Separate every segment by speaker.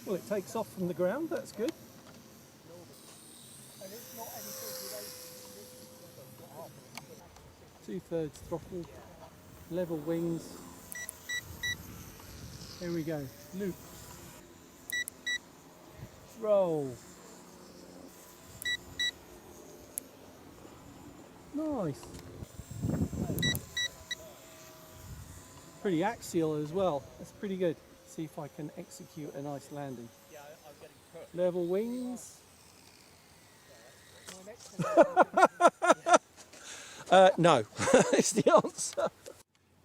Speaker 1: Well, it takes off from the ground, that's good.
Speaker 2: And it's not any
Speaker 1: Two-thirds throttle, level wings. Here we go, loop, roll. Nice. Pretty axial as well, that's pretty good. See if I can execute a nice landing.
Speaker 2: Yeah, I'm getting cut.
Speaker 1: Level wings. No, is the answer.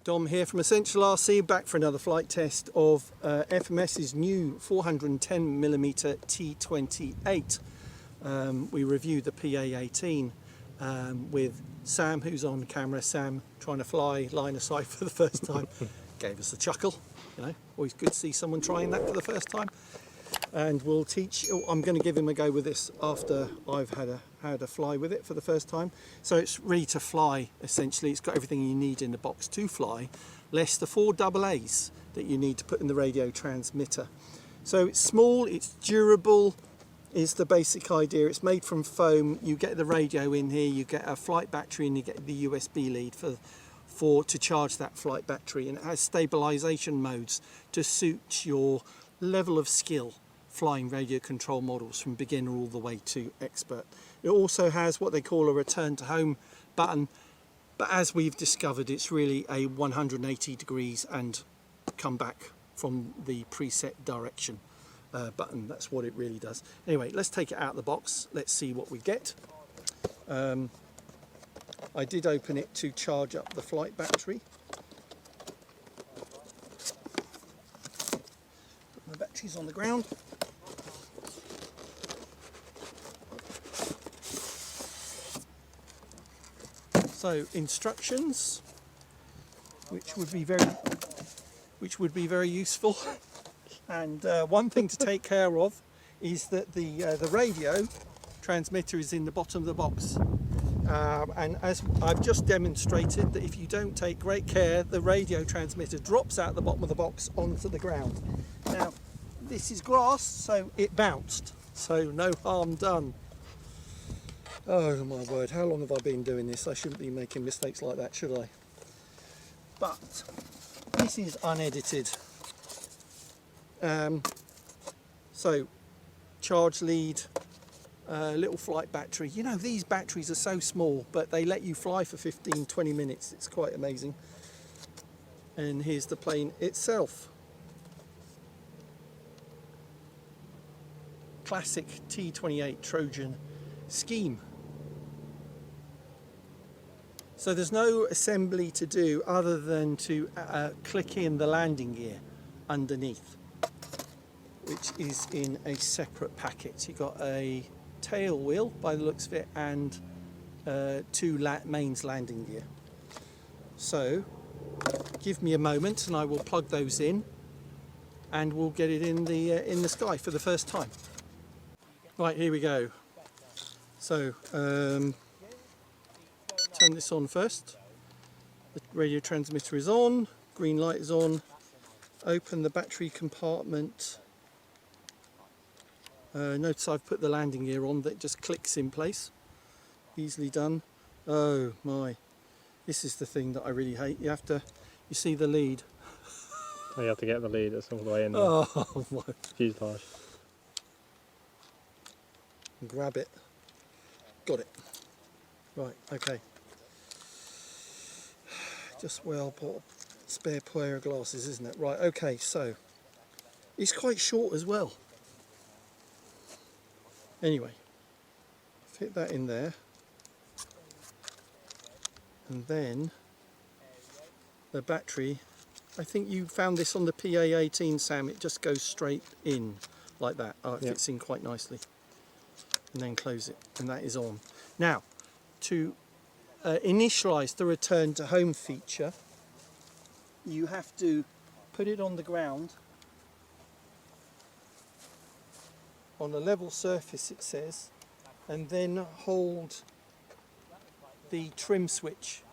Speaker 1: Dom here from Essential RC, back for another flight test of FMS's new 410mm T-28. We reviewed the PA-18 with Sam, who's on camera. Sam trying to fly line of sight for the first time. Gave us a chuckle, you know, always good to see someone trying that for the first time. And we'll teach, I'm going to give him a go with this after I've had a fly with it for the first time. So it's ready to fly, essentially. It's got everything you need in the box to fly, less the 4 AA's that you need to put in the radio transmitter. So it's small, it's durable, is the basic idea. It's made from foam. You get the radio in here, you get a flight battery, and you get the USB lead to charge that flight battery. And it has stabilisation modes to suit your level of skill flying radio control models from beginner all the way to expert. It also has what they call a return to home button, but as we've discovered, it's really a 180 degrees and come back from the preset direction button. That's what it really does. Anyway, let's take it out of the box. Let's see what we get. I did open it to charge up the flight battery. Put my batteries on the ground. So instructions, which would be very useful. And one thing to take care of is that the radio transmitter is in the bottom of the box. And as I've just demonstrated, that if you don't take great care, the radio transmitter drops out the bottom of the box onto the ground. Now, this is grass, so it bounced, so no harm done. Oh my word, how long have I been doing this? I shouldn't be making mistakes like that, should I? But this is unedited. So, charge lead, little flight battery. You know, these batteries are so small, but they let you fly for 15-20 minutes. It's quite amazing. And here's the plane itself. Classic T-28 Trojan scheme. So there's no assembly to do other than to click in the landing gear underneath, which is in a separate packet. You've got a tail wheel by the looks of it and 2 mains landing gear. So give me a moment and I will plug those in and we'll get it in the sky for the first time. Right, here we go. So turn this on first. The radio transmitter is on, green light is on. Open the battery compartment. Notice I've put the landing gear on, that just clicks in place. Easily done. Oh my, this is the thing that I really hate. You see the lead.
Speaker 3: Oh, you have to get the lead, it's all the way in there.
Speaker 1: Oh my.
Speaker 3: Fuselage.
Speaker 1: Grab it. Got it. Right, okay. Just well bought spare pair of glasses, isn't it? Right, okay, so it's quite short as well. Anyway, fit that in there, and then the battery, I think you found this on the PA-18, Sam, it just goes straight in like that. Oh, it fits in quite nicely. And then close it, and that is on. Now, to initialize the return to home feature, you have to put it on the ground on a level surface, it says, and then hold the trim switch.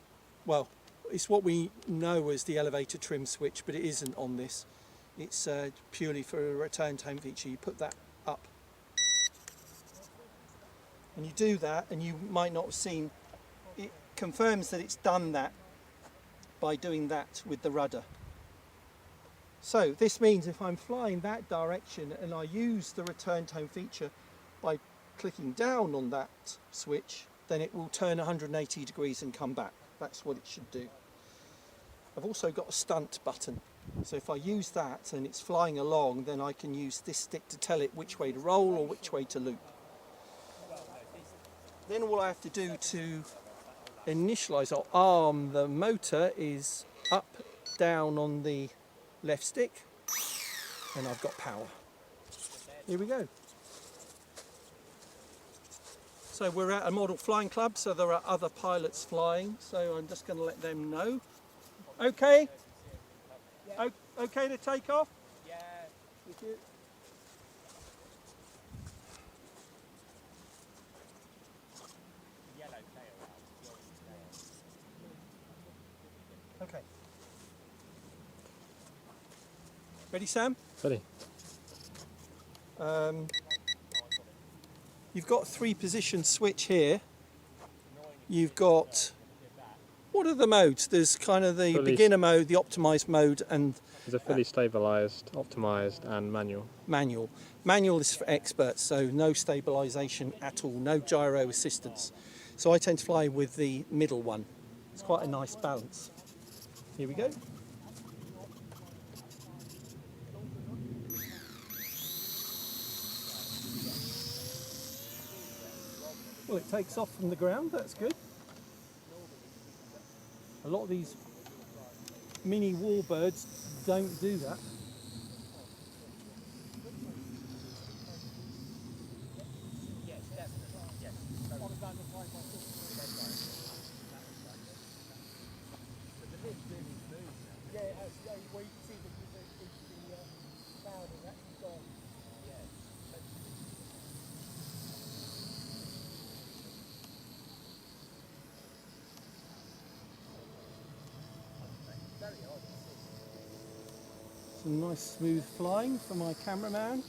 Speaker 1: Well, it's what we know as the elevator trim switch, but it isn't on this. It's purely for a return to home feature. You put that up. And you do that, and you might not have seen, it confirms that it's done that by doing that with the rudder. So this means if I'm flying that direction and I use the return to home feature by clicking down on that switch, then it will turn 180 degrees and come back. That's what it should do. I've also got a stunt button. So if I use that and it's flying along, then I can use this stick to tell it which way to roll or which way to loop. Then all I have to do to initialize or arm the motor is up, down on the left stick, and I've got power. Here we go. So we're at a model flying club, so there are other pilots flying, so I'm just going to let them know. Okay? Okay to take off?
Speaker 2: Yeah.
Speaker 1: Thank you.
Speaker 2: Yellow tail out.
Speaker 1: Okay. Ready, Sam?
Speaker 3: Ready?
Speaker 1: You've got a 3-position switch here. You've got, what are the modes? There's kind of the beginner mode, the optimized mode, and
Speaker 3: There's a fully stabilised, optimised and manual.
Speaker 1: manual. Manual is for experts, so no stabilisation at all, no gyro assistance. So I tend to fly with the middle one. It's quite a nice balance. Here we go. Well, it takes off from the ground, that's good. A lot of these mini Warbirds don't do that.
Speaker 2: Yes, definitely. Yes. But the lift really smooth now. Yeah, well, you can see the cloud has actually gone. Yeah. Very odd.
Speaker 1: Some nice smooth flying for my cameraman.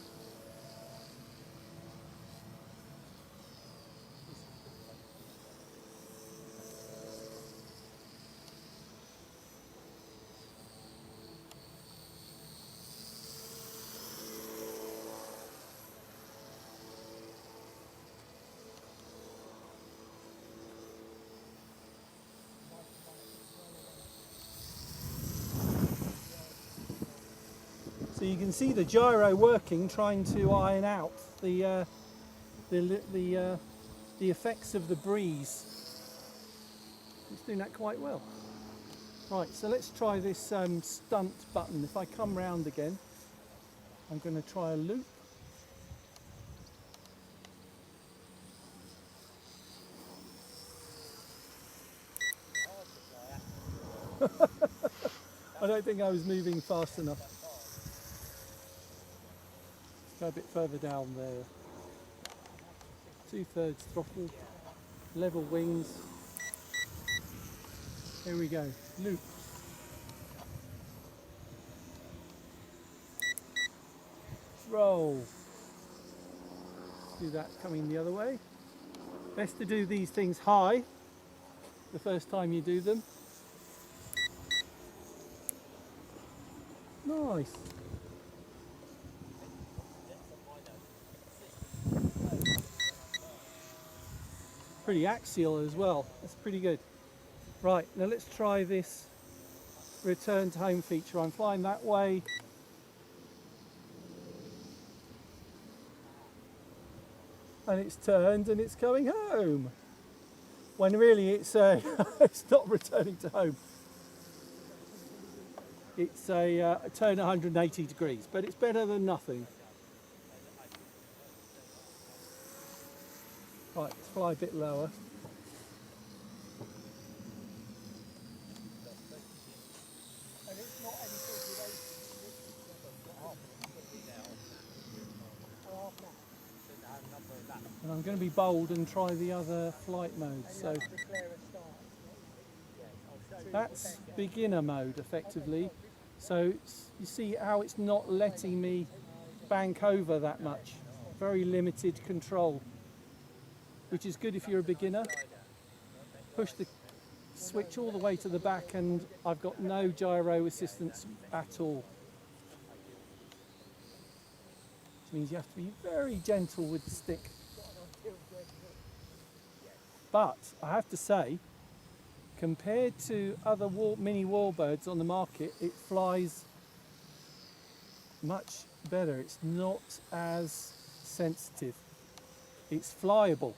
Speaker 1: So you can see the gyro working, trying to iron out the effects of the breeze. It's doing that quite well. Right, so let's try this stunt button. If I come round again, I'm going to try a loop. I don't think I was moving fast enough. Go a bit further down there. 2/3 throttle, level wings. Here we go, loop. Roll. Do that coming the other way. Best to do these things high the first time you do them. Nice. Pretty axial as well. That's pretty good. Right, now let's try this return to home feature. I'm flying that way. And it's turned and it's coming home. When really it's it's not returning to home. It's a turn 180 degrees, but it's better than nothing. Right, let's fly a bit lower.
Speaker 2: And it's not any sort of duration.
Speaker 1: And I'm going to be bold and try the other flight modes. So
Speaker 2: Declare a start.
Speaker 1: that's beginner mode effectively. So you see how it's not letting me bank over that much. Very limited control, which is good if you're a beginner. Push the switch all the way to the back and I've got no gyro assistance at all. Which means you have to be very gentle with the stick. But I have to say, compared to other mini Warbirds on the market, it flies much better. It's not as sensitive. It's flyable.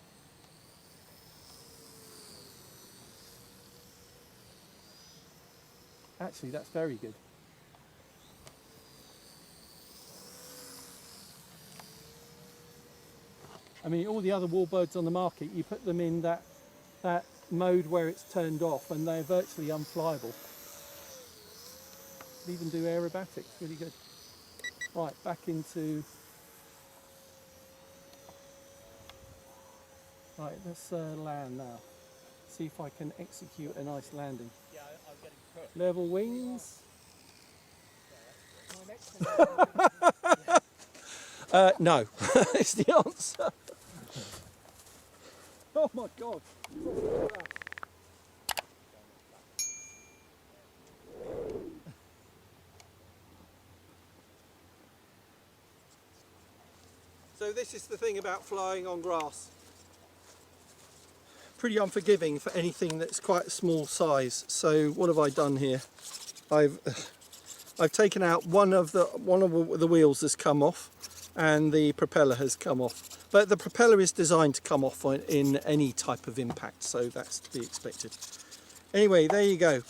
Speaker 1: Actually, that's very good. I mean, all the other Warbirds on the market, you put them in that mode where it's turned off and they're virtually unflyable. They even do aerobatics, really good. Right, back into... Right, let's land now. See if I can execute a nice landing.
Speaker 2: Yeah, I'm getting put.
Speaker 1: Level wings. No, is the answer. Oh my God. So this is the thing about flying on grass. Pretty unforgiving for anything that's quite a small size. So what have I done here? I've taken out one of the wheels has come off and the propeller has come off. But the propeller is designed to come off in any type of impact, so that's to be expected. Anyway, there you go.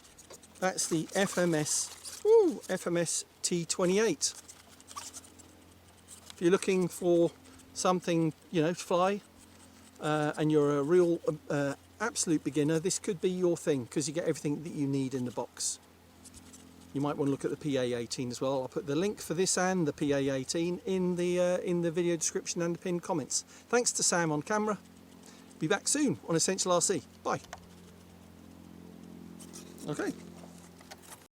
Speaker 1: That's the FMS, FMS T-28. If you're looking for something, you know, to fly, and you're a real absolute beginner, this could be your thing because you get everything that you need in the box. You might want to look at the PA-18 as well. I'll put the link for this and the PA-18 in the video description and the pinned comments. Thanks to Sam on camera. Be back soon on Essential RC. Bye. Okay.